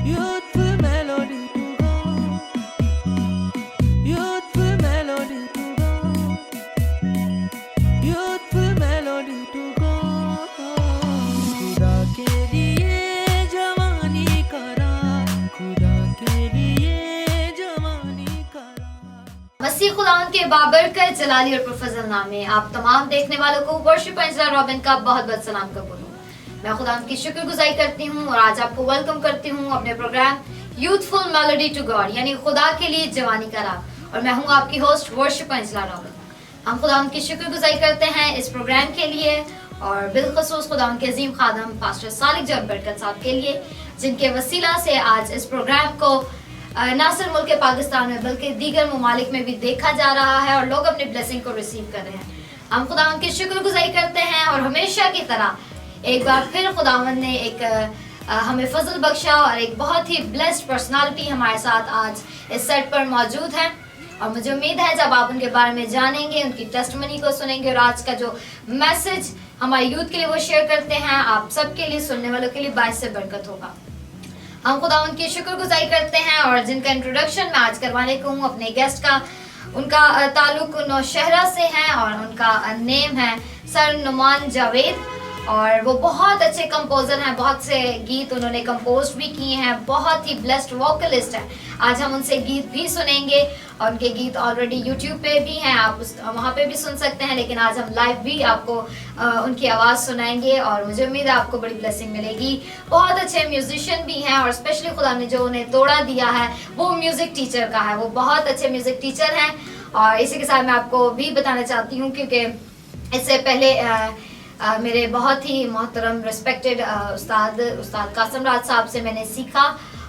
youthful melody to go, youthful melody to go, youthful melody to go. खुदा के लिए जवानी का राग, खुदा के लिए जवानी का राग। मसीह खुदावंद के बाबरकत जलाली और प्रोफेसर नामे आप तमाम देखने वालों को वर्शिप अंजला रॉबिन का बहुत बहुत सलाम कबूल हो। मैं खुदावंद की शुक्रगुजारी करती हूँ और आज आपको वेलकम करती हूँ अपने programme youthful melody to God यानी खुदा के लिए जवानी का राग, और मैं हूँ आपकी होस्ट वर्शिप अंजला रॉबिन। हम खुदावंद की शुक्रगुजारी करते हैं इस प्रोग्राम के लिए और बिलखसूस खुदावंद के अजीम खादम पास्टर सालिक जॉन बरकत साहब के लिए, जिनके वसीला से आज इस प्रोग्राम को ना सिर्फ मुल्क पाकिस्तान में बल्कि दीगर ममालिक में भी देखा जा रहा है और लोग अपनी ब्लेसिंग को रिसीव कर रहे हैं। हम खुदावंद की शुक्रगुजारी करते हैं और हमेशा की तरह एक बार फिर खुदावंद ने एक हमें फजल बख्शा और एक बहुत ही ब्लेस्ड पर्सनालिटी हमारे साथ आज इस सेट पर मौजूद है, और मुझे उम्मीद है जब आप उनके बारे में जानेंगे, उनकी टेस्टमनी को सुनेंगे और आज का जो मैसेज हमारे यूथ के लिए वो शेयर करते हैं, आप सबके लिए, सुनने वालों के लिए बाइस से बरकत होगा। हम खुदावंद की शुक्रगुजारी करते हैं और जिनका इंट्रोडक्शन मैं आज करवाने को हूँ अपने गेस्ट का, उनका ताल्लुक नौशहरा से है और उनका नेम है सर नुमान जावेद, और वो बहुत अच्छे कंपोजर हैं, बहुत से गीत उन्होंने कंपोज भी किए हैं, बहुत ही ब्लेस्ड वोकलिस्ट हैं। आज हम उनसे गीत भी सुनेंगे और उनके गीत ऑलरेडी यूट्यूब पे भी हैं, आप वहाँ पे भी सुन सकते हैं, लेकिन आज हम लाइव भी आपको उनकी आवाज़ सुनाएंगे और मुझे उम्मीद है आपको बड़ी ब्लेसिंग मिलेगी। बहुत अच्छे म्यूजिशियन भी हैं और स्पेशली खुदा ने जो उन्हें तोड़ा दिया है वो म्यूज़िक टीचर का है, वो बहुत अच्छे म्यूज़िक टीचर हैं। और इसी के साथ मैं आपको भी बताना चाहती हूँ क्योंकि इससे पहले मेरे बहुत ही मोहतरम रिस्पेक्टेड उस्ताद कासिम राज साहब से मैंने सीखा,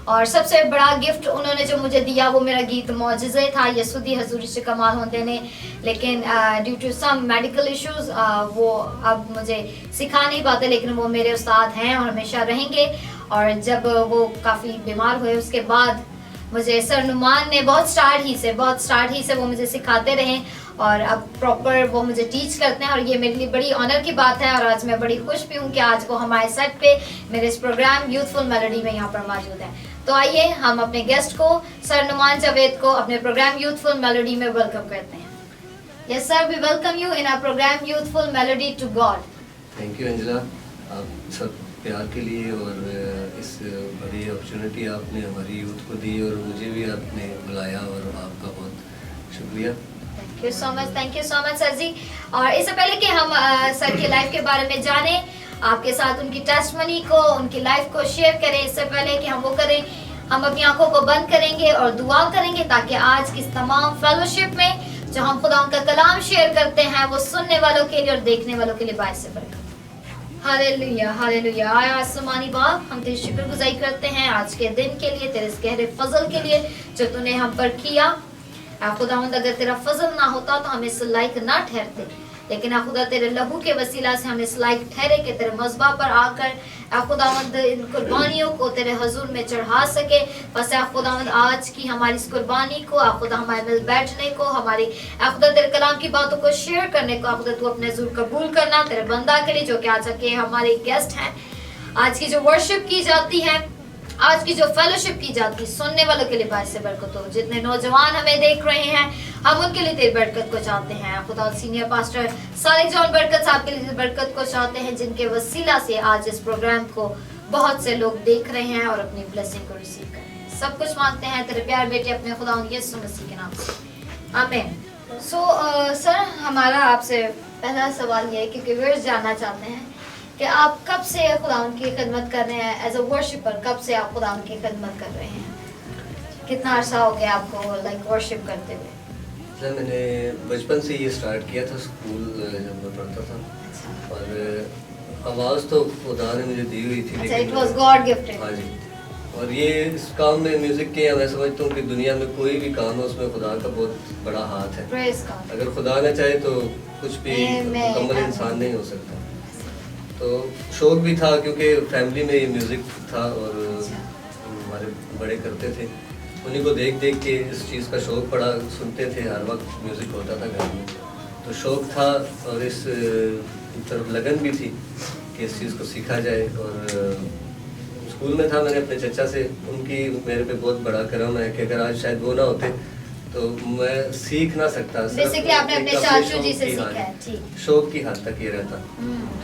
और सबसे बड़ा गिफ्ट उन्होंने जो मुझे दिया वो मेरा गीत मौजज़े था, यसुदी हजूरी से कमाल होते ने, लेकिन due to some medical issues वो अब मुझे सिखा नहीं पाते, लेकिन वो मेरे उस्ताद हैं और हमेशा रहेंगे। और जब वो काफ़ी बीमार हुए उसके बाद मुझे सर नुमान ने बहुत स्टार्ट ही से वो मुझे सिखाते रहे और अब प्रॉपर वो मुझे टीच करते हैं, और ये मेरे लिए बड़ी ऑनर की बात है। और आज मैं बड़ी खुश भी हूँ कि आज वो हमारे सेट पे मेरे इस प्रोग्राम यूथफुल मेलोडी में यहाँ पर मौजूद है। तो आइए हम अपने गेस्ट को सर नुमान जावेद को अपने प्रोग्राम यूथफुल मेलोडी में वेलकम करते हैं। Yes sir, we welcome you in our programme youthful melody to God. Thank you Anjala, आप सब प्यार के लिए और इस बड़ी अपॉर्चुनिटी आपने हमारी यूथ को दी और मुझे भी आपने बुलाया, और आपका बहुत शुक्रिया। Thank you so much sir ji. और इससे पहले कि हम सर की लाइफ के बारे में जाने, आपके साथ उनकी टेस्टमनी को, उनकी लाइफ को शेयर करें, इससे पहले कि हम वो करें, हम अपनी आंखों को बंद करेंगे और दुआ करेंगे ताकि आज की तमाम फेलोशिप में जो हम खुदा उनका कलाम शेयर करते हैं वो सुनने वालों के लिए और देखने वालों के लिए बाइस से बरकत। Hallelujah hallelujah. आया आसमानी बाप, हम तेरी शुक्रगुजारी करते हैं आज के दिन के लिए, तेरे इस गहरे फजल के लिए जो तूने हम पर किया। खुदावंद, अगर तेरा फजल ना होता तो हम इस लायक ना ठहरते, लेकिन खुदा तेरे लहू के वसीला से हम इस लायक ठहरे कि तेरे मज़बा पर आकर खुदावंद इन कुर्बानियों को तेरे हजूर में चढ़ा सके। बस खुदावंद आज की हमारी इस कुर्बानी को खुदा हमारे मिल बैठने को, हमारी खुदा तेरे कलाम की बातों को शेयर करने को खुदा तू अपने हजूर कबूल करना तेरे बंदा के लिए जो कि आज के हमारे गेस्ट हैं। आज की जो वर्शिप की जाती है, आज की जो फेलोशिप की जाती है, सुनने वालों के लिए बाइस से बरकत हो। जितने नौजवान हमें देख रहे हैं हम उनके लिए तेरी बरकत को चाहते हैं। खुदा सीनियर पास्टर सालिक जॉन बरकत साहब के लिए बरकत को चाहते हैं, जिनके वसीला से आज इस प्रोग्राम को बहुत से लोग देख रहे हैं और अपनी ब्लेसिंग को रिसीव कर रहे हैं। सब कुछ मांगते हैं तेरे प्यार बेटे अपने खुदा यीशु मसीह के नाम से, आमीन। सो सर, हमारा आपसे पहला सवाल ये है क्योंकि व्यूअर्स जानना चाहते हैं कि आप कब से खुदा की खिदमत कर रहे हैं एज अ वर्शिपर, कब से आप खुदा की खिदमत कर रहे हैं? कितना अर्सा हो गया आपको लाइक वर्शिप करते हुए? सर, मैंने बचपन से ये स्टार्ट किया था, स्कूल जब मैं पढ़ता था। अच्छा। और आवाज़ तो खुदा ने मुझे दी हुई थी, लेकिन इट वाज गॉड गिफ्टेड। हाँ जी। और ये इस काम में, म्यूज़िक के, मैं समझता हूँ कि दुनिया में कोई भी काम है उसमें खुदा का बहुत बड़ा हाथ है। Praise God. अगर खुदा ना चाहे तो कुछ भी मुकम्मल इंसान नहीं हो सकता। तो शौक भी था क्योंकि फैमिली में ये म्यूज़िक था और हमारे बड़े करते थे, उन्हीं को देख देख के इस चीज़ का शौक पड़ा, सुनते थे, हर वक्त म्यूज़िक होता था घर में, तो शौक था और इस तरफ लगन भी थी कि इस चीज़ को सीखा जाए और स्कूल में था मैंने अपने चचा से, उनकी मेरे पे बहुत बड़ा करम है कि अगर आज शायद वो ना होते तो मैं सीख ना सकता। बेसिकली आपने अपने चाचू जी से सीखा है, ठीक। शौक की हद तक ये रहता।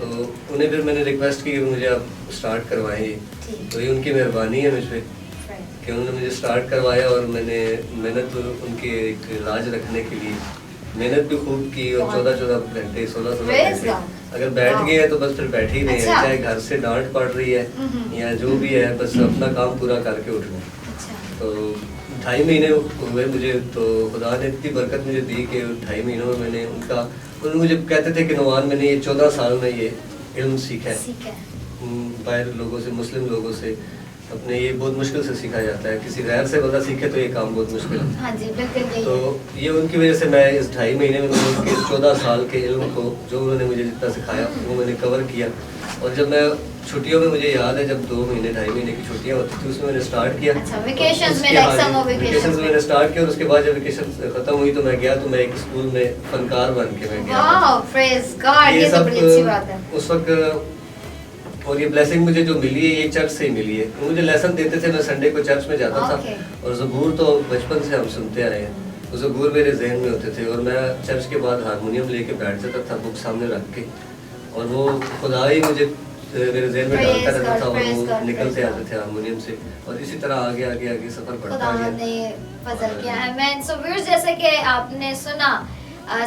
तो उन्हें फिर मैंने रिक्वेस्ट की कि मुझे अब स्टार्ट करवाएं ये, तो ये उनकी मेहरबानी है मुझ पर कि उन्होंने मुझे स्टार्ट करवाया। और मैंने मेहनत उनके एक लाज रखने के लिए मेहनत भी खूब की और 14-14 घंटे 16-16 घंटे अगर बैठ गए हैं तो बस फिर बैठ ही नहीं है, चाहे घर से डांट पड़ रही है या जो भी है, बस अपना काम पूरा करके उठना। तो 2.5 महीने हुए मुझे, तो खुदा ने इतनी बरकत मुझे दी कि 2.5 महीनों में मैंने उन्होंने मुझे कहते थे कि नौमान मैंने ये 14 साल में ये इल्म सीखा है बाहर लोगों से, मुस्लिम लोगों से। अपने ये बहुत मुश्किल से सीखा जाता है, किसी गैर से बंदा सीखे तो ये काम बहुत मुश्किल है। हाँ जी, बिल्कुल। तो ये उनकी वजह से मैं इस 2.5 महीने में मैंने उनके 14 साल के इल्म को, जो उन्होंने मुझे जितना सिखाया वो मैंने कवर किया। और जब मैं छुट्टियों में, मुझे याद है जब 2 महीने 2.5 महीने की छुट्टियां होती थी उसमें मैंने स्टार्ट किया। वेकेशंस में, लाइक समर वेकेशंस में मैंने स्टार्ट किया। और उसके बाद जब वेकेशन खत्म हुई तो मैं गया, तो मैं एक स्कूल में फनकार बन के मैं गया। वाओ, प्रेज गॉड, ये तो बड़ी अच्छी बात है उस वक्त। और ये ब्लेसिंग मुझे जो मिली है ये चर्च से ही मिली है। मुझे लेसन देते थे, मैं संडे को चर्च में जाता था और ज़बूर तो बचपन से हम सुनते आए हैं, तो ज़बूर मेरे जहन में होते थे। और मैं चर्च के बाद हारमोनियम लेके बैठ जाता था बुक सामने रख के, और वो खुदा ही मुझे मेरे जहन में डालता रहता था और वो निकलते आते थे हारमोनियम से। और इसी तरह आगे आगे आगे सफ़र बढ़ता गया। फजल किया है मैं। सो व्यूअर्स, जैसे कि आपने सुना,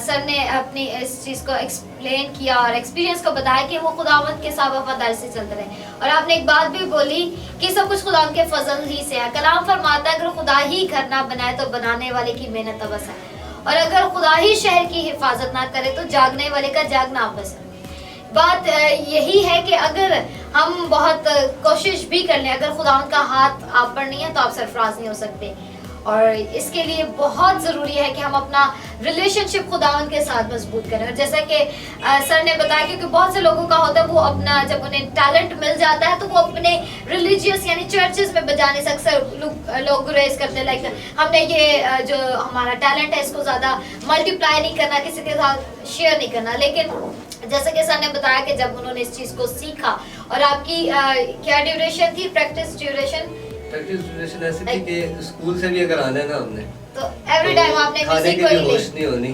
सर ने अपनी इस चीज़ को एक्सप्लेन किया और एक्सपीरियंस को बताया कि वो खुदावंद के साथ वफादारी से चलते रहे। और आपने एक बात भी बोली कि सब कुछ खुदावंद के फजल ही से है। कलाम फरमाता है अगर खुदा ही घर ना बनाए तो बनाने वाले की मेहनत अबस है, और अगर खुदा ही शहर की हिफाजत ना करे तो जागने वाले का जागना अबस है। बात यही है कि अगर हम बहुत कोशिश भी कर लें, अगर खुदावंद का हाथ आप पर नहीं है तो आप सरफराज नहीं हो सकते। और इसके लिए बहुत ज़रूरी है कि हम अपना रिलेशनशिप खुदावंद के साथ मजबूत करें। और जैसा कि सर ने बताया, क्योंकि बहुत से लोगों का होता है वो अपना, जब उन्हें टैलेंट मिल जाता है तो वो अपने रिलीजियस यानी चर्चेस में बजा नहीं सकते। लोग गुरेज करते हैं, लाइक हमने ये जो हमारा टैलेंट है इसको ज़्यादा मल्टीप्लाई नहीं करना, किसी के साथ शेयर नहीं करना। लेकिन जैसे कि सर ने बताया कि जब उन्होंने इस चीज़ को सीखा, और आपकी क्या ड्यूरेशन थी, प्रैक्टिस ड्यूरेशन ऐसी थी कि स्कूल से भी अगर आना है ना हमने, तो एवरी टाइम आपने खाने म्यूजिक की को ही होश नहीं होनी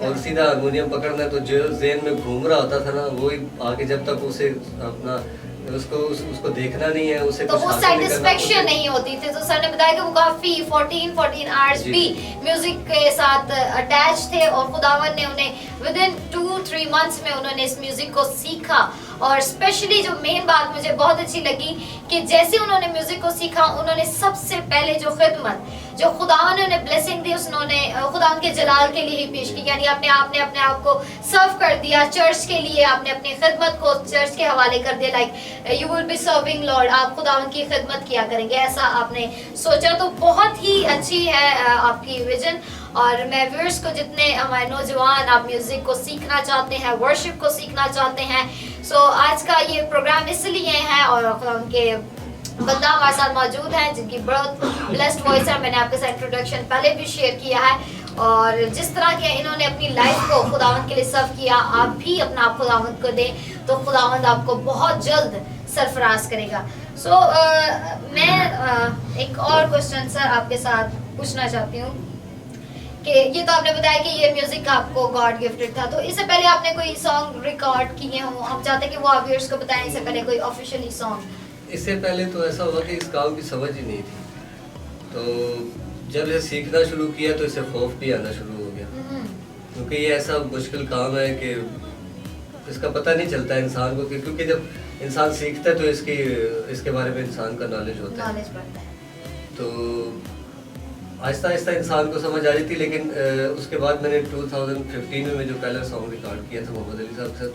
और सीधा हारमोनियम पकड़ना। तो जो ज़हन में घूम रहा होता था ना, वो ही आगे जब तक उसे अपना उसको देखना नहीं है, उसे तो वो सैटिस्फैक्शन नहीं होती थी। तो सर ने बताया कि वो काफी 14 आवर्स भी म्यूजिक के साथ अटैच थे, और खुदावन ने उन्हें विद इन 2-3 मंथ्स में उन्होंने इस म्यूजिक को सीखा। और स्पेशली जो मेन बात मुझे बहुत अच्छी लगी कि जैसे उन्होंने म्यूजिक को सीखा, उन्होंने सबसे पहले जो खिदमत जो खुदावन ने उन्हें ब्लेसिंग दी, उन्होंने खुदावन के जलाल के लिए ही पेश की। यानी आपने अपने आप को सर्व कर दिया चर्च के लिए, आपने अपनी खिदमत को चर्च के हवाले कर दिया। Like you will be serving Lord, आप खुदावन की खिदमत किया करेंगे, ऐसा आपने सोचा। तो बहुत ही अच्छी है आपकी विजन। और मैं व्यूअर्स को, जितने हमारे नौजवान आप म्यूजिक को सीखना चाहते हैं, वर्शिप को सीखना चाहते हैं, सो आज का ये प्रोग्राम इसलिए है। और उनके बंदा हमारे साथ मौजूद हैं जिनकी बहुत ब्लेस्ड वॉइस है। मैंने आपके साथ इंट्रोडक्शन पहले भी शेयर किया है, और जिस तरह के इन्होंने अपनी लाइफ को खुदावंद के लिए सर्व किया, आप भी अपना आप खुदावंद को दें तो खुदावंद आपको बहुत जल्द सरफराज करेगा। सो मैं एक और क्वेश्चन सर आपके साथ पूछना चाहती हूँ कि ये तो आपने बताया कि ये म्यूजिक आपको गॉड गिफ्टेड था, तो इससे पहले आपने कोई सॉन्ग रिकॉर्ड किए हों, आप चाहते हैं कि वो आप व्यूअर्स को बताएं, इससे पहले कोई ऑफिशियली सॉन्ग? इससे पहले तो ऐसा हुआ कि इस काम की समझ ही नहीं थी, तो जब इसे सीखना शुरू किया तो इसे खौफ भी आना शुरू हो गया, क्योंकि ये ऐसा मुश्किल काम है कि इसका पता नहीं चलता इंसान को, क्योंकि जब इंसान सीखता है तो इसके बारे में इंसान का नॉलेज होता है, तो आहिस्ता आहिस्ता इंसान को समझ आ रही थी। लेकिन उसके बाद मैंने 2015 में जो पहला सॉन्ग रिकॉर्ड किया था मोहम्मद अली साहब के साथ,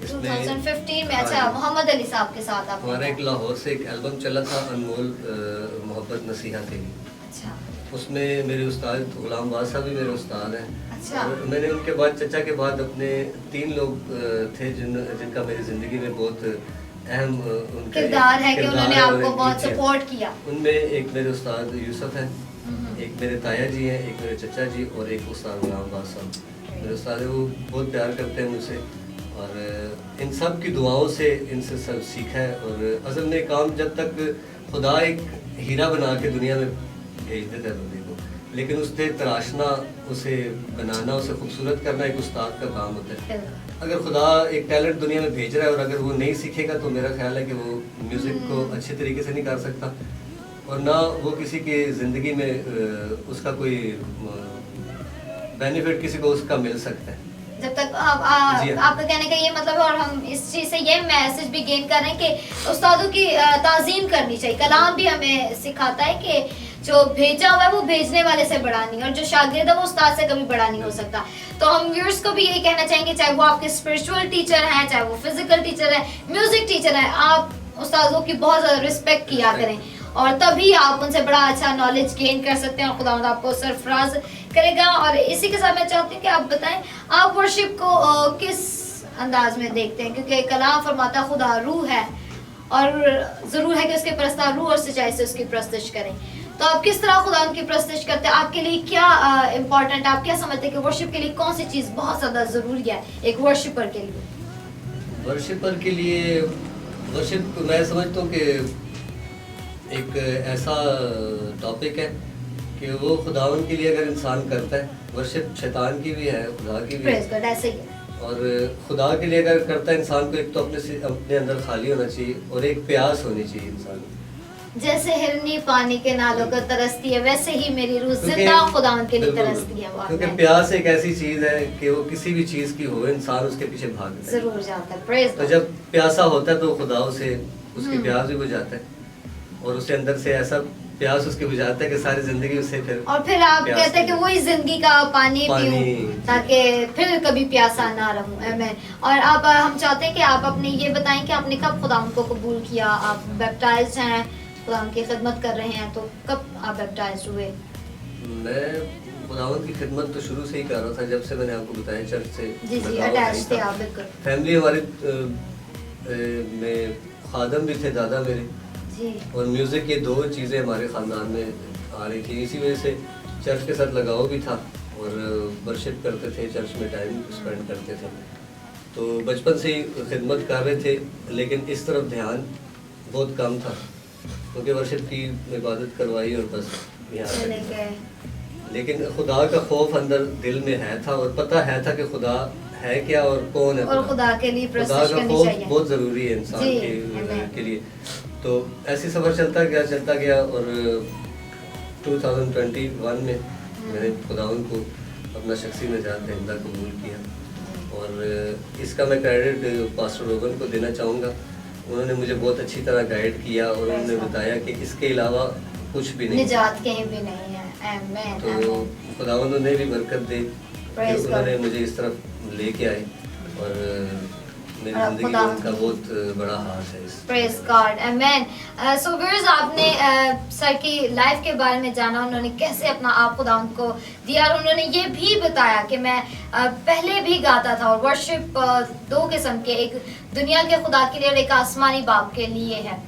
2015 में। अच्छा, मोहम्मद अली साहब के साथ आप? हमारा एक लाहौर से एक एल्बम चला था, अनमोल मोहब्बत नसीहा थी। अच्छा। उसमें मेरे उस्ताद गुलाम बादशाह साहब भी मेरे उस्ताद हैं। अच्छा। मैंने उनके बाद, चचा के बाद अपने 3 लोग थे जिनका मेरी ज़िंदगी में बहुत अहम किरदार है कि उन्होंने आपको बहुत सपोर्ट किया। उनमें एक मेरे उस्ताद यूसुफ हैं, एक मेरे ताया जी हैं, एक मेरे चचा जी, और एक उस्ताद गुलाम बादशाह साहब मेरे उस्ताद हैं। वो बहुत प्यार करते हैं मुझसे और इन सब की दुआओं से इनसे सब सीखा है। और असल में काम जब तक खुदा एक हीरा बना के दुनिया में भेज देता है बंदे को, लेकिन उससे तराशना, उसे बनाना, उसे खूबसूरत करना एक उस्ताद का काम होता है। अगर खुदा एक टैलेंट दुनिया में भेज रहा है और अगर वो नहीं सीखेगा तो मेरा ख्याल है कि वो म्यूज़िक को अच्छे तरीके से नहीं कर सकता, और ना वो किसी की ज़िंदगी में उसका कोई बेनिफिट किसी को उसका मिल सकता है। जब तक जी हाँ। आपका कहने का ये मतलब है, और हम इस चीज से ये मैसेज भी गेन कर रहे हैं कि उस्तादों की ताज़ीम करनी चाहिए। कलाम भी हमें सिखाता है कि जो भेजा हुआ है वो भेजने वाले से बड़ा नहीं, और जो शागिर्द है वो उस्ताद से कभी बड़ा नहीं हो सकता। तो हम व्यूअर्स को भी यही कहना चाहेंगे, चाहे वो आपके स्पिरिचुअल टीचर हैं, चाहे वो फिजिकल टीचर है, म्यूजिक टीचर है, आप उस्तादों की बहुत ज़्यादा रिस्पेक्ट किया करें, और तभी आप उनसे बड़ा अच्छा नॉलेज गेन कर सकते हैं और खुदावंद आपको सरफराज करेगा। और इसी के साथ मैं चाहती हूँ कि आप बताएं आप वर्शिप को किस अंदाज में देखते हैं, क्योंकि कलाम फरमाता खुदा रूह है और ज़रूर है कि उसके परस्तार रूह और सच्चाई से उसकी प्रस्तुत करें। तो आप किस तरह खुदा उनकी प्रस्तुत करते हैं? आपके लिए क्या इम्पोर्टेंट, आप क्या समझते हैं कि वर्शिप के लिए कौन सी चीज़ बहुत ज़्यादा ज़रूरी है एक वर्शिपर के लिए? वर्शिपर के लिए वर्शिप मैं समझता हूँ कि एक ऐसा टॉपिक है कि वो खुदावन के लिए अगर इंसान करता है, वर्शिप शैतान की भी है, खुदा की भी Praise है, God, ऐसे ही है। और खुदा के लिए अगर करता है इंसान को, एक तो अपने अंदर खाली होना चाहिए और एक प्यास होनी चाहिए इंसान को। जैसे हिरनी पानी के नालों को तरसती है, वैसे ही मेरी रूह जिंदा खुदावन के लिए तरसती है। क्योंकि प्यास एक ऐसी चीज है कि वो किसी भी चीज की हो, इंसान उसके पीछे भागता है, जरूर जाता है। Praise तो God। जब प्यासा होता है तो खुदा उसे उसकी प्यास भी बुझाता है, और उसे अंदर से ऐसा प्यास उसकी बुझाता है कि सारी जिंदगी उसे फिर और फिर आप कहते हैं कि वही जिंदगी का पानी पीऊं ताकि फिर कभी प्यासा ना रहूं। आमीन। और अब हम चाहते हैं कि आप अपने ये बताएं कि आपने कब खुदा को कबूल किया, आप बैप्टाइज्ड हैं, खुदा की खिदमत कर रहे हैं, तो कब आप बैप्टाइज्ड हुए? मैं खुदावंद की खिदमत तो शुरू से ही कर रहा था, जब से मैंने आपको बताया चर्च से जी जी अटैच थे आप, बिल्कुल। फैमिली हमारी में खादम भी थे, दादा मेरे, जी और म्यूज़िक, ये दो चीज़ें हमारे ख़ानदान में आ रही थी। इसी वजह से चर्च के साथ लगाव भी था और वर्शिप करते थे, चर्च में टाइम स्पेंड करते थे, तो बचपन से ही खिदमत कर रहे थे, लेकिन इस तरफ ध्यान बहुत कम था क्योंकि वर्शिप की इबादत करवाई और बस यहाँ चले रह गए। गए। लेकिन खुदा का खौफ अंदर दिल में है था और पता है था कि खुदा है क्या और कौन है। और खुदा के लिए खुदा प्रस्तुत का करनी खौफ चाहिए। बहुत ज़रूरी है इंसान जी, के लिए। तो ऐसे सफ़र चलता गया और 2021 में मैंने खुदावंद को अपना शख्सी निजात दहिंदा कबूल किया, और इसका मैं क्रेडिट पास्टर रोगन को देना चाहूँगा। उन्होंने मुझे बहुत अच्छी तरह गाइड किया और उन्होंने बताया कि इसके अलावा कुछ भी नहीं, निजात कहीं भी नहीं है। आमीन। तो खुदावंद ने भी बरकत दी कि उन्होंने मुझे इस तरफ लेके आए, और मेरी जिंदगी में उनका बहुत बड़ा हाथ है। प्रेज गॉड, आमेन। सो व्यूअर्स, आपने सर की लाइफ के बारे में जाना, उन्होंने कैसे अपना आप खुदावंद को दिया, और उन्होंने ये भी बताया कि मैं पहले भी गाता था, और वर्शिप दो किस्म के, एक दुनिया के खुदा के लिए और एक आसमानी बाप के लिए है।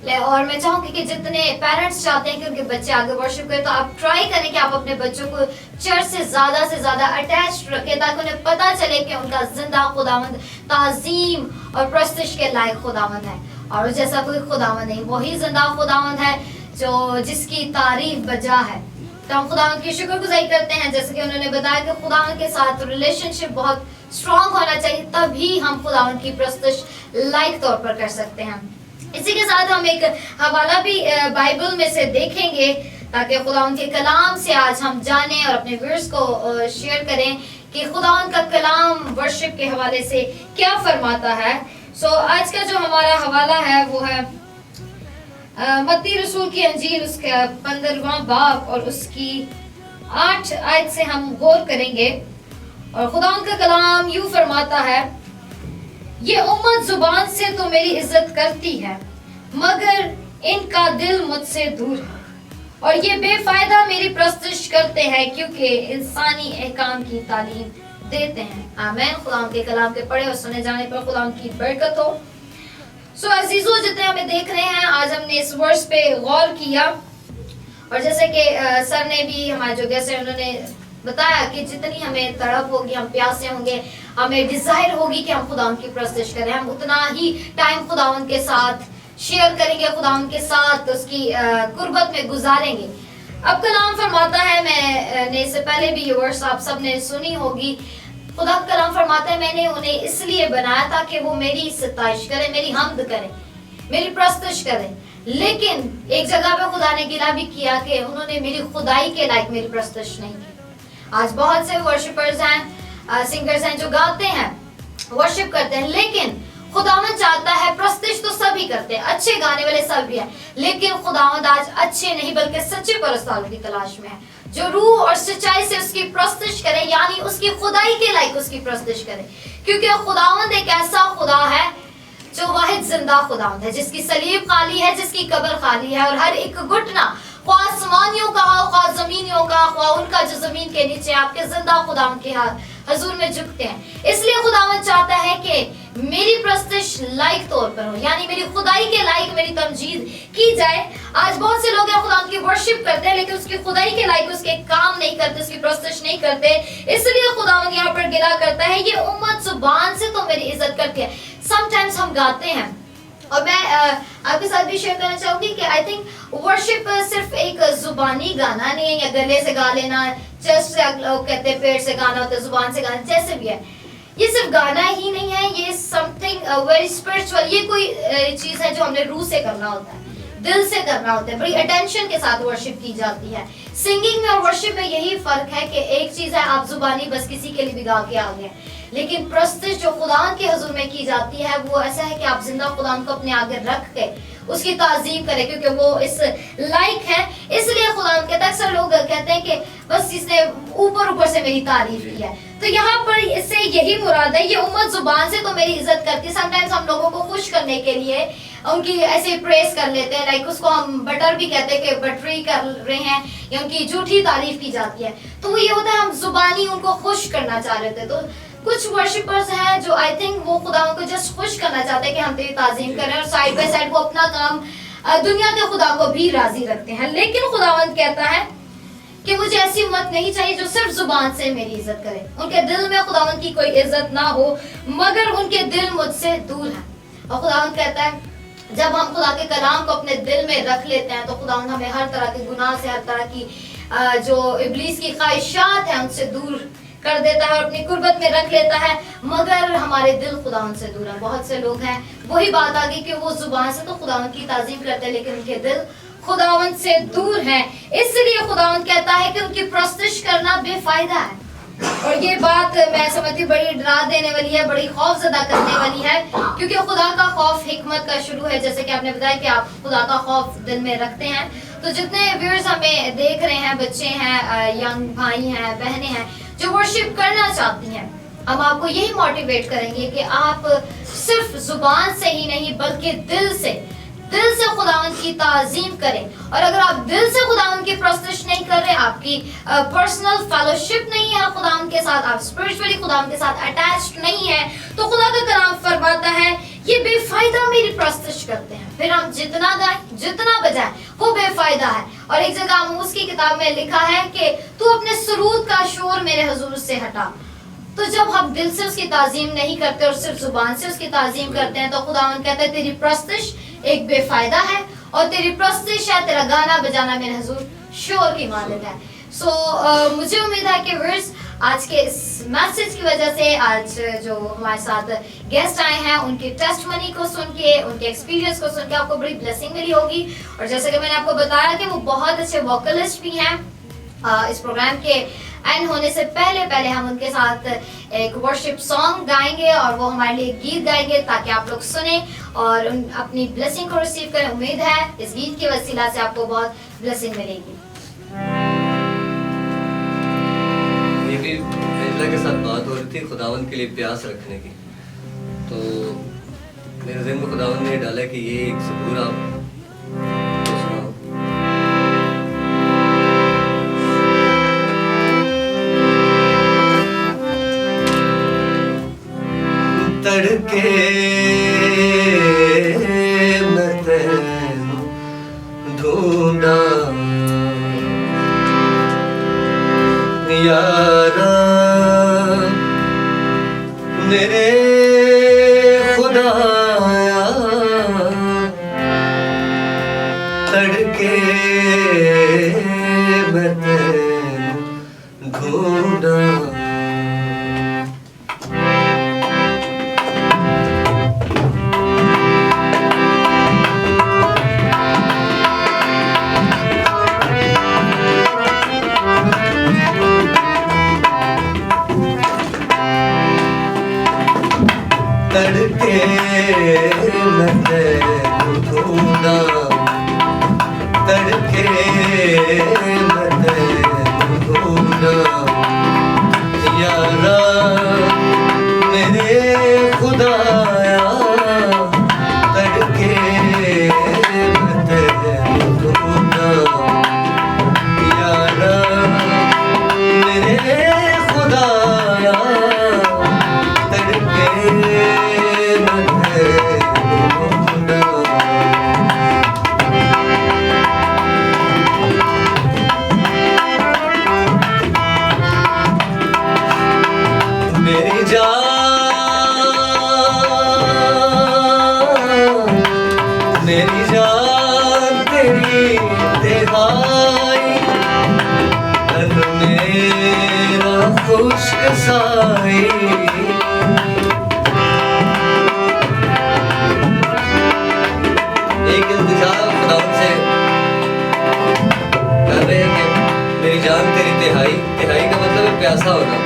और मैं चाहूँगी कि जितने पेरेंट्स चाहते हैं कि उनके बच्चे आगे वर्शिप करें, तो आप ट्राई करें कि आप अपने बच्चों को चर्च से ज़्यादा अटैच रखें, ताकि उन्हें पता चले कि उनका जिंदा खुदावंद ताज़ीम और प्रस्तुत के लायक खुदावंद है, और जैसा कोई खुदावंद नहीं, वही जिंदा खुदावंद है जो जिसकी तारीफ बजा है। तो हम खुदावंद की शुक्रगुजारी करते हैं, जैसे कि उन्होंने बताया कि खुदावंद के साथ रिलेशनशिप बहुत स्ट्रॉन्ग होना चाहिए, तभी हम खुदावंद की प्रस्तुत लायक तौर पर कर सकते हैं। इसी के साथ हम एक हवाला भी बाइबल में से देखेंगे, ताकि खुदावंद के कलाम से आज हम जानें और अपने व्यूअर्स को शेयर करें कि खुदावंद का कलाम वर्शिप के हवाले से क्या फरमाता है। सो आज का जो हमारा हवाला है वो है मत्ती रसूल की अंजील, उसका 15वां बाब और उसकी 8 आयत से हम गौर करेंगे। और खुदावंद का कलाम यूं फरमाता है, ये उम्मत जुबान से तो मेरी इज्जत करती है, मगर इनका दिल मुझसे दूर है, और ये बेफायदा मेरी प्रस्तुत करते हैं, क्योंकि इंसानी अहकाम की तालीम देते हैं। आमीन। खुदा के कलाम के पढ़े और सुने जाने पर खुदा की बरकत हो। सो अजीजों, जितने हमें देख रहे हैं, आज हमने इस वर्ष पे गौर किया, और जैसे कि सर ने भी, हमारे जो गेस्ट हैं, उन्होंने बताया कि जितनी हमें तड़प होगी, हम प्यासे होंगे, हमें डिजायर होगी कि हम खुदावंद की प्रस्तुति करें, हम उतना ही टाइम खुदावंद के साथ शेयर करेंगे, खुदावंद के साथ उसकी कुर्बत में गुजारेंगे। अब कलाम फरमाता है, मैंने इससे पहले भी ये वर्स आप सबने सुनी होगी, खुदा कलाम फरमाता है मैंने उन्हें इसलिए बनाया ताकि वो मेरी सताइश करें, मेरी हम्द करें, मेरी प्रस्तुति करें। लेकिन एक जगह पे खुदा ने गिला भी किया कि उन्होंने मेरी खुदाई के लायक मेरी प्रस्तुति नहीं की। आज बहुत से वर्शिपर्स हैं, सिंगर्स हैं जो गाते हैं, वर्शिप करते हैं, लेकिन खुदावंद चाहता है, प्रस्तुति तो सभी करते हैं, अच्छे गाने वाले सभी हैं, लेकिन खुदावंद आज अच्छे नहीं बल्कि सच्चे परस्तारों की तलाश में है, जो रूह और सच्चाई से उसकी प्रस्तुति करे, यानी उसकी खुदाई के लायक उसकी प्रस्तुति करे। क्योंकि खुदावंद एक ऐसा खुदा है जो वाहिद जिंदा खुदावंद है, जिसकी सलीब खाली है, जिसकी कब्र खाली है, और हर एक घुटना ख्वाह आसमानियों का हो, ख्वाह जमीनियों का, ख्वाह उनका जो जमीन के नीचे आपके जिंदा खुदावंद के हजूर में झुकते हैं। इसलिए खुदावंद चाहता है कि मेरी प्रस्तुति लायक तौर पर हो, यानी मेरी खुदाई के लायक मेरी तमजीद की जाए। आज बहुत से लोग हैं खुदावंद की वर्शिप करते हैं, लेकिन उसकी खुदाई के लायक उसके काम नहीं करते, उसकी प्रस्तुति नहीं करते। इसलिए खुदावंद यहाँ पर गिला करता है, ये उम्मत जुबान से तो मेरी इज्जत करती है। समटाइम्स हम गाते हैं, और मैं आपके साथ भी शेयर करना चाहूंगी कि आई थिंक वर्शिप सिर्फ एक जुबानी गाना नहीं है, या गले से गा लेना, चेस्ट से लोग कहते हैं पेट से गाना होता है, जुबान से गाना, जैसे भी है, ये सिर्फ गाना ही नहीं है, ये समथिंग वेरी स्पिरिचुअल। ये कोई चीज है जो हमने रूह से करना होता है, दिल से करना होता है, बड़ी अटेंशन के साथ वर्शिप की जाती है। सिंगिंग में और वर्शिप में यही फर्क है कि एक चीज है आप जुबानी बस किसी के लिए भी गा के आ गए, लेकिन प्रस्तुति जो खुदावंद के हुजूर में की जाती है वो ऐसा है कि आप जिंदा खुदावंद को अपने आगे रख के उसकी ताजीम करें, क्योंकि वो इस लायक है। इसलिए खुदावंद कहता है, अक्सर लोग कहते हैं कि बस इसने ऊपर ऊपर से मेरी तारीफ की है, तो यहाँ पर इससे यही मुराद है, ये उम्मत जुबान से तो मेरी इज्जत करती है। समटाइम्स हम लोगों को खुश करने के लिए उनकी ऐसे प्रेस कर लेते हैं, लाइक उसको हम बटर भी कहते हैं कि बटरी कर रहे हैं, या उनकी झूठी तारीफ की जाती है। तो वो ये होता है हम जुबानी उनको खुश करना चाह रहे थे। तो कुछ वर्शिपर्स हैं जो आई थिंक वो खुदाओं को जस्ट खुश करना चाहते हैं कि हम तेरी ताजीम करें, और साइड बाय साइड वो अपना काम दुनिया के खुदा को भी राजी रखते हैं। लेकिन खुदावंद कहता है कि मुझे ऐसी उम्मत नहीं चाहिए जो सिर्फ जुबान से मेरी इज्जत करे, उनके दिल में खुदावंद की कोई इज्जत ना हो, मगर उनके दिल मुझसे दूर है। और खुदावंद कहता है जब हम खुदा के कलाम को अपने दिल में रख लेते हैं तो खुदावंद हमें हर तरह के गुनाह से, हर तरह की जो इब्लीस की ख्वाहिशात हैं उनसे दूर कर देता है और अपनी कुर्बत में रख लेता है। मगर हमारे दिल खुदावंद से दूर है। बहुत से लोग हैं, वही बात आ गई कि वो जुबान से तो खुदावंद की ताजीम करते हैं, लेकिन उनके दिल खुदावंद से दूर है। इसलिए खुदावंद कहता है कि उनकी प्रस्तुति करना बेफायदा है। और ये बात मैं समझती बड़ी डरा देने वाली है, बड़ी खौफजदा करने वाली है, क्योंकि खुदा का खौफ हिकमत का शुरू है। जैसे कि आपने बताया कि आप खुदा का खौफ दिल में रखते हैं, तो जितने व्यूअर्स हमें देख रहे हैं, बच्चे हैं, यंग भाई हैं, बहनें हैं जो वर्शिप करना चाहती हैं, हम आपको यही मोटिवेट करेंगे कि आप सिर्फ जुबान से ही नहीं बल्कि दिल से खुदावंद की ताजीम करें। और अगर आप दिल से खुदावंद की प्रस्तुति नहीं कर रहे, आपकी पर्सनल फेलोशिप नहीं है खुदावंद के साथ, आप स्पिरिचुअली खुदावंद के साथ अटैच्ड नहीं है, तो खुदा का कलाम फरमाता है ये बेफायदा मेरी प्रस्तुति करते हैं। फिर हम जितना गाएं, जितना बजाएं, वो बेफायदा है। और एक जगह आमोस की किताब में लिखा है कि तू अपने सुरूद का शोर मेरे हुजूर से हटा। तो जब हम दिल से उसकी ताजीम नहीं करते और सिर्फ जुबान से उसकी ताजीम करते हैं, तो खुदावंद कहता है तेरी प्रस्तुति एक बेफायदा है और तेरी प्रस्तुति है, तेरा गाना बजाना मेरे हुजूर शोर की मानद है। सो मुझे उम्मीद है कि व्यूअर्स आज के इस मैसेज की वजह से, आज जो हमारे साथ गेस्ट आए हैं उनकी टेस्टमनी को सुन के, उनके एक्सपीरियंस को सुन के आपको बड़ी ब्लेसिंग मिली होगी। और जैसे कि मैंने आपको बताया कि वो बहुत अच्छे वोकलिस्ट भी हैं। इस प्रोग्राम के एंड होने से पहले हम उनके साथ एक वर्शिप सॉन्ग गाएंगे और वो हमारे लिए गीत गाएंगे ताकि आप लोग सुने और अपनी ब्लेसिंग को रिसीव करें। उम्मीद है इस गीत की वसीला से आपको बहुत ब्लेसिंग मिलेगी। ये भी एंजेला के साथ बात हो रही थी खुदावंद के लिए प्यास रखने की, तो मेरे ज़हन में खुदावंद ने डाला कि ये एक ज़बूर आप तड़के मैं तेनू ढूंढा यारा मैं तेनू ढूंढा। तड़के मैं तेनू ढूंढा, तड़के मैं तेनू ढूंढा। यारा मेरे खुदाया, तड़के मैं तेनू ढूंढा। यारा मेरे खुदाया, तड़के मैं तेनू ढूंढा। मेरी जान तेरी तिहाई, तन मेरा खुश्क साई। एक इल्तिजा खुदावंद से कर रहे हैं कि मेरी जान तेरी तिहाई। तिहाई का मतलब है प्यासा होना।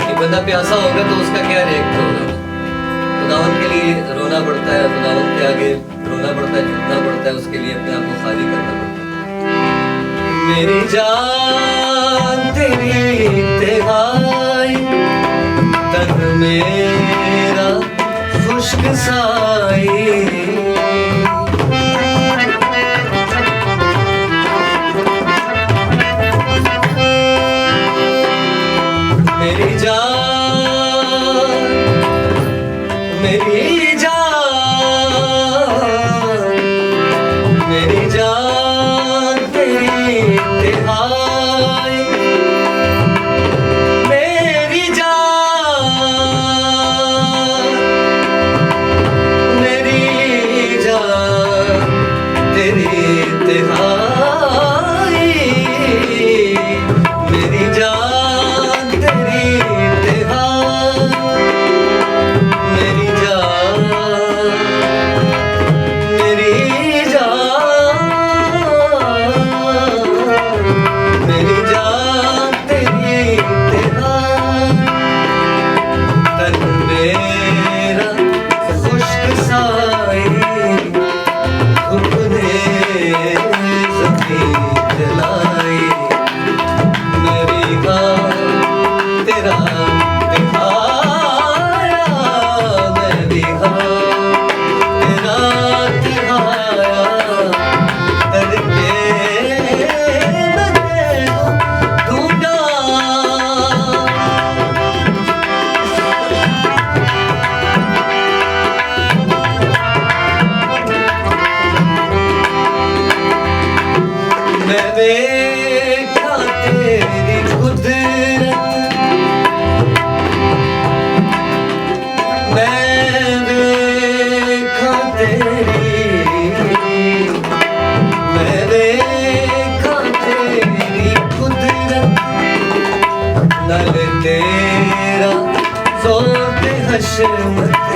एक बंदा प्यासा होगा तो उसका क्या रिएक्ट होगा? खुदावंद के लिए रोना पड़ता है, खुदावंद के आगे रोना पड़ता है, झुकना पड़ता है, उसके लिए अपने आप को खाली करना पड़ता है। मेरी जान तेरी तिहाई, तन मेरा खुश्क साई। मेरी जान, मेरी जान, मेरी जान तेरी तिहाई। मेरी जान, मेरी जान तेरी तिहाई। मेरी जान तेरी तिहाई। मेरी जान, मेरी जान, मेरी जान तेरी तिहाई। तन मेरा खुश्क साई, धूप ने ज़मीं जलाई। मेरी गाँ तेरा तिहाया, मेरी गाँ तेरा तिहाया। तड़के मैं तेनू ढूंढा। मैं देखा तेरी कुदरत, मैं देखा तेरी, मैं देखा तेरी कुदरत। नल तेरा ज़ोत हशमत,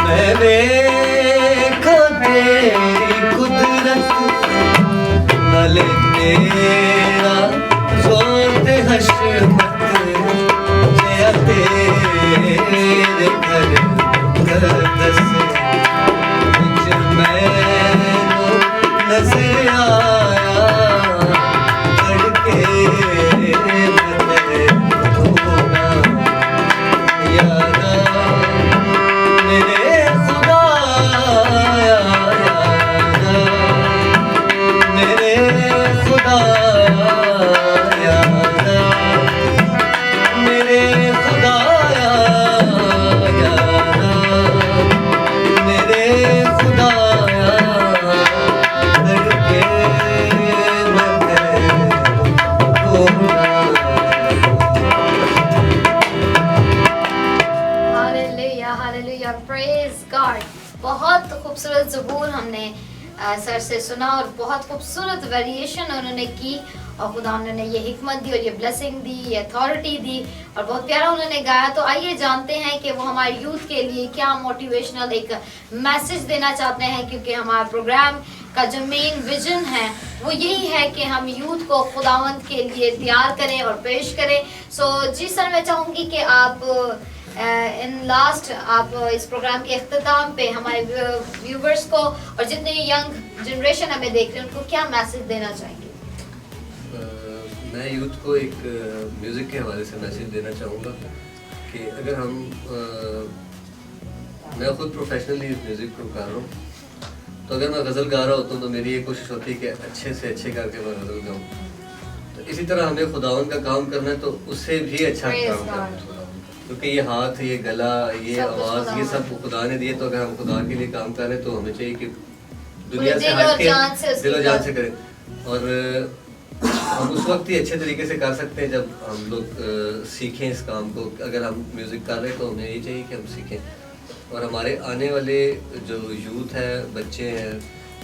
मैं देखा तेरी कुदरत। नल तेरा ज़ोत हशमत, जया तेरे घर मुक़द्दस विच मैनू नज़र आया। तड़के मैं तेनू ढूंढा। यारा मेरे खुदा हालेलुया, प्रेज गॉड। बहुत खूबसूरत ज़बूर हमने सर से सुना और बहुत खूबसूरत वेरिएशन उन्होंने की और खुदा उन्होंने ये हिकमत दी और ये ब्लेसिंग दी, ये अथॉरिटी दी और बहुत प्यारा उन्होंने गाया। तो आइए जानते हैं कि वो हमारे यूथ के लिए क्या मोटिवेशनल एक मैसेज देना चाहते हैं, क्योंकि हमारा प्रोग्राम का जो मेन विजन है वो यही है कि हम यूथ को खुदावंद के लिए तैयार करें और पेश करें। सो जी सर, मैं चाहूँगी कि आप इन लास्ट आप इस प्रोग्राम के अख्ताम पे हमारे व्यूवर्स को और जितने यंग जनरेशन हमें देख रहे हैं उनको क्या मैसेज देना चाहेंगे? मैं यूथ को एक म्यूज़िक के हवाले से मैसेज देना चाहूँगा कि अगर हम मैं खुद प्रोफेशनली इस म्यूज़िक को गा रहा हूँ, तो अगर मैं गज़ल गा रहा होता हूँ तो मेरी ये कोशिश होती है कि अच्छे से अच्छे करके मैं गज़ल गाऊँ। तो इसी तरह हमें खुदावन का काम करना है, तो उससे भी अच्छा काम करना है, क्योंकि ये हाथ, ये गला, ये आवाज़, ये सब खुदा ने दिए। तो अगर हम खुदा के लिए काम कर रहे हैं तो हमें चाहिए कि दुनिया से हट के दिल और जान से करें। और हम उस वक्त ही अच्छे तरीके से कर सकते हैं जब हम लोग सीखें इस काम को। अगर हम म्यूज़िक कर रहे हैं तो हमें यही चाहिए कि हम सीखें। और हमारे आने वाले जो यूथ है, बच्चे हैं,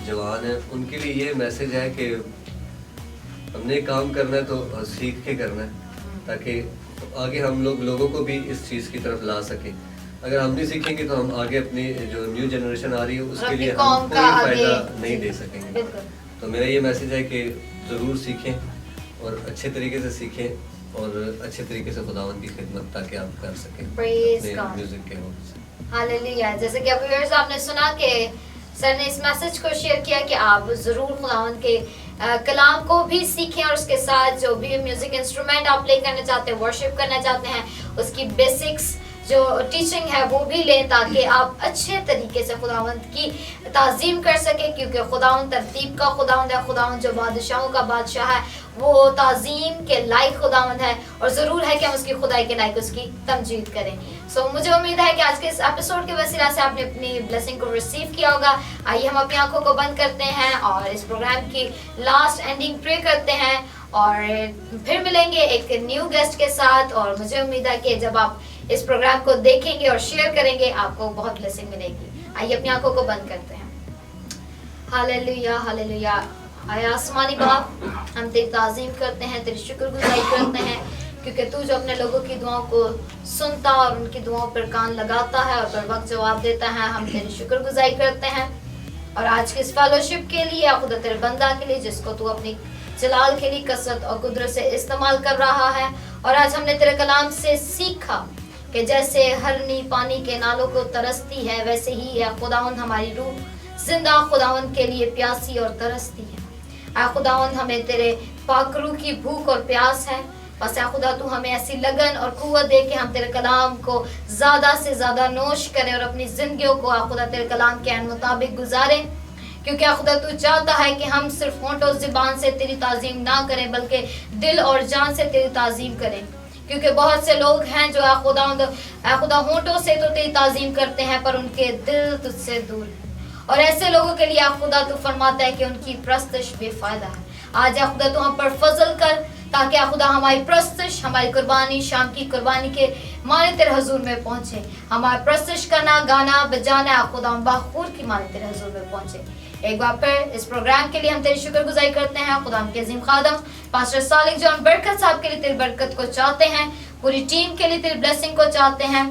जवान हैं, उनके लिए ये मैसेज है कि हमने काम करना है तो सीख के करना है, ताकि आगे हम लोगों को भी इस चीज़ की तरफ ला सकें। अगर हम नहीं सीखेंगे तो हम आगे अपनी जो न्यू जनरेशन आ रही है उसके लिए हम कोई फ़ायदा नहीं दे सकेंगे। तो मेरा ये मैसेज है कि ज़रूर सीखें और अच्छे तरीके से सीखें और अच्छे तरीके से खुदावन की खिदमत ताकि आप कर सकें म्यूज़िक के वजह। हालेलुया। जैसे कि अभी आपने सुना कि सर ने इस मैसेज को शेयर किया कि आप ज़रूर खुदावन के कलाम को भी सीखें और उसके साथ जो भी म्यूजिक इंस्ट्रूमेंट आप प्ले करना चाहते हैं, वर्शिप करना चाहते हैं, उसकी बेसिक्स जो टीचिंग है वो भी लें, ताकि आप अच्छे तरीके से खुदावंद की ताज़ीम कर सकें, क्योंकि खुदावंद तरतीब का खुदावंद है, खुदावंद जो बादशाहों का बादशाह है वो ताज़ीम के लायक खुदावंद है और ज़रूर है कि हम उसकी खुदाई के लायक उसकी तमजीद करें। सो मुझे उम्मीद है कि आज के इस एपिसोड के वसीला से आपने अपनी ब्लेसिंग को रिसीव किया होगा। आइए हम अपनी आंखों को बंद करते हैं और इस प्रोग्राम की लास्ट एंडिंग प्रे करते हैं और फिर मिलेंगे एक न्यू गेस्ट के साथ। और मुझे उम्मीद है कि जब आप इस प्रोग्राम को देखेंगे और शेयर करेंगे आपको बहुत ब्लेसिंग मिलेगी। आइए अपनी आंखों को बंद करते हैं। Hallelujah, hallelujah. आया आसमानी बाप, हम तेरी ताज़ीम करते हैं, तेरी शुक्रगुज़ारी करते हैं, क्योंकि तू जो अपने लोगों की दुआओं को सुनता और उनकी दुआओं पर कान लगाता है और बर वक्त जवाब देता है। हम तेरी शुक्रगुज़ारी करते हैं और आज के इस फेलोशिप के लिए, खुदा तेरे बंदा के लिए जिसको तू अपनी जलाल के लिए कसरत और कुदरत से इस्तेमाल कर रहा है। और आज हमने तेरे कलाम से सीखा कि जैसे हरनी पानी के नालों को तरसती है, वैसे ही है खुदावंद हमारी रूह जिंदा खुदावंद के लिए प्यासी और तरसती है। ऐ खुदावंद हमें तेरे पाक रूह की भूख और प्यास है। बस ऐ खुदा तू हमें ऐसी लगन और कुव्वत दे कि हम तेरे कलाम को ज़्यादा से ज़्यादा नोश करें और अपनी ज़िंदगियों को ऐ खुदा तेरे कलाम के मुताबिक गुजारें, क्योंकि ऐ खुदा तू चाहता है कि हम सिर्फ होंठों ज़ुबान से तेरी ताज़ीम ना करें बल्कि दिल और जान से तेरी ताज़ीम करें। क्योंकि बहुत से लोग हैं जो ऐ खुदा होंठों से तो तेरी ताज़ीम करते हैं पर उनके दिल तुझसे दूर है। और ऐसे लोगों के लिए खुदा तू फरमाता है कि उनकी प्रस्तश बेफायदा है। आज खुदा तू हम पर फजल कर, ताकि खुदा हमारी प्रस्तश, हमारी कुर्बानी, शाम की कुर्बानी के माने तेरे हजूर में पहुंचे। हमारा प्रस्तश करना, गाना बजाना खुदा बाखूर की माने तेरे हजूर में पहुंचे। एक बार फिर इस प्रोग्राम के लिए हम तेरी शुक्रगुज़ारी करते हैं। खुदा के अजीम खादम पास्टर सालिक जॉन बरकत साहब के लिए तेरी बरकत को चाहते हैं, पूरी टीम के लिए तेरी ब्लेसिंग को चाहते हैं,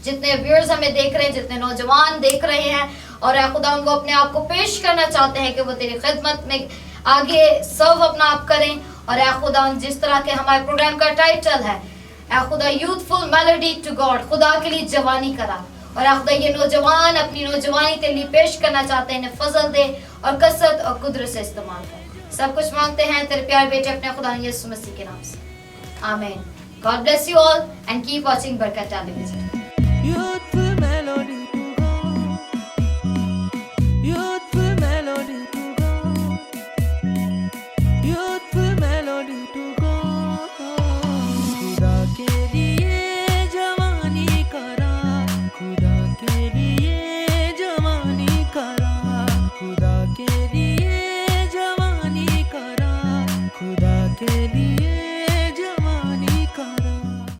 जितने व्यूअर्स हमें देख रहे हैं, जितने नौजवान देख रहे हैं और खुदा उनको अपने आप को पेश करना चाहते हैं कि वो तेरी खिदमत में आगे सर्व अपना आप करें। और खुदा जिस तरह के हमारे प्रोग्राम का टाइटल है खुदा यूथफुल मेलोडी टू गॉड, खुदा के लिए जवानी करा, और खुदा ये नौजवान अपनी नौजवानी तेरे लिए पेश करना चाहते हैं, इन्हें फजल दे और कसरत और कुदरत से इस्तेमाल कर। सब कुछ मांगते हैं तेरे प्यारे बेटे अपने खुदा यीशु मसीह के नाम से, आमीन। God bless you all and keep watching बरकत टेलीविजन।